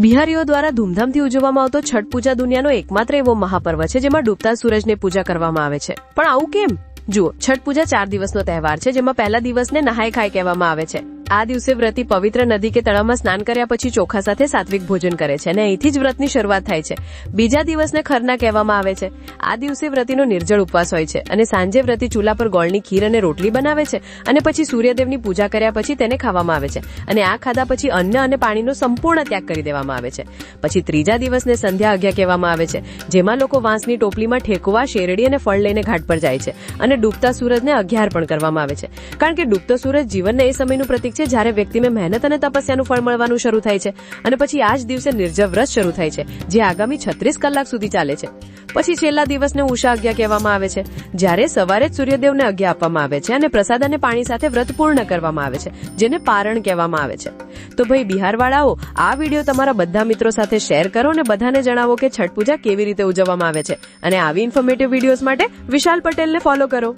બિહારીઓ દ્વારા ધૂમધામથી ઉજવવામાં આવતો છઠ પૂજા દુનિયાનો એકમાત્ર એવો મહાપર્વ છે જેમાં ડૂબતા સૂરજને પૂજા કરવામાં આવે છે. પણ આવું કેમ? જુઓ, છઠ પૂજા 4 દિવસનો તહેવાર છે જેમાં પહેલા દિવસને નહાય ખાય કહેવામાં આવે છે. આ દિવસે વ્રતી પવિત્ર નદી કે તળાવમાં સ્નાન કર્યા પછી ચોખા સાથે સાત્વિક ભોજન કરે છે અને અહીંથી જ વ્રતની શરૂઆત થાય છે. બીજા દિવસને ખરના કહેવામાં આવે છે. આ દિવસે વ્રતીનો નિર્જળ ઉપવાસ હોય છે અને સાંજે વ્રતી ચૂલા પર ગોળની ખીર અને રોટલી બનાવે છે અને પછી સૂર્યદેવની પૂજા કર્યા પછી તેને ખાવામાં આવે છે અને આ ખાધા પછી અન્ન અને પાણીનો સંપૂર્ણ ત્યાગ કરી દેવામાં આવે છે. પછી ત્રીજા દિવસને સંધ્યા અજ્ઞા કહેવામાં આવે છે, જેમાં લોકો વાંસની ટોપલીમાં ઠેકવા, શેરડી અને ફળ લઈને ઘાટ પર જાય છે અને ડૂબતા સૂરજને અઘ્યાર કરવામાં આવે છે. કારણ કે ડૂબતો સૂરજ જીવનના એ સમયનું પ્રતીક છે જ્યારે વ્યક્તિમાં મહેનત અને તપસ્યાનું ફળ મળવાનું શરૂ થાય છે. અને પછી આ જ દિવસે નિર્જળ વ્રત શરૂ થાય છે, જે આગામી 36 કલાક સુધી ચાલે છે. પછી છેલ્લા દિવસને ઉષા અજ્ઞા કહેવામાં આવે છે, જ્યારે સવારે જ સૂર્યદેવને અજ્ઞા આપવામાં આવે છે અને પ્રસાદ અને પાણી સાથે વ્રત પૂર્ણ કરવામાં આવે છે, જેને પારણ કહેવામાં આવે છે. તો ભાઈ બિહારવાળાઓ, આ વિડીયો તમારા બધા મિત્રો સાથે શેર કરો અને બધાને જણાવો કે છઠ પૂજા કેવી રીતે ઉજવવામાં આવે છે. અને આવી ઇન્ફોર્મેટિવ વિડીયોઝ માટે વિશાલ પટેલને ફોલો કરો.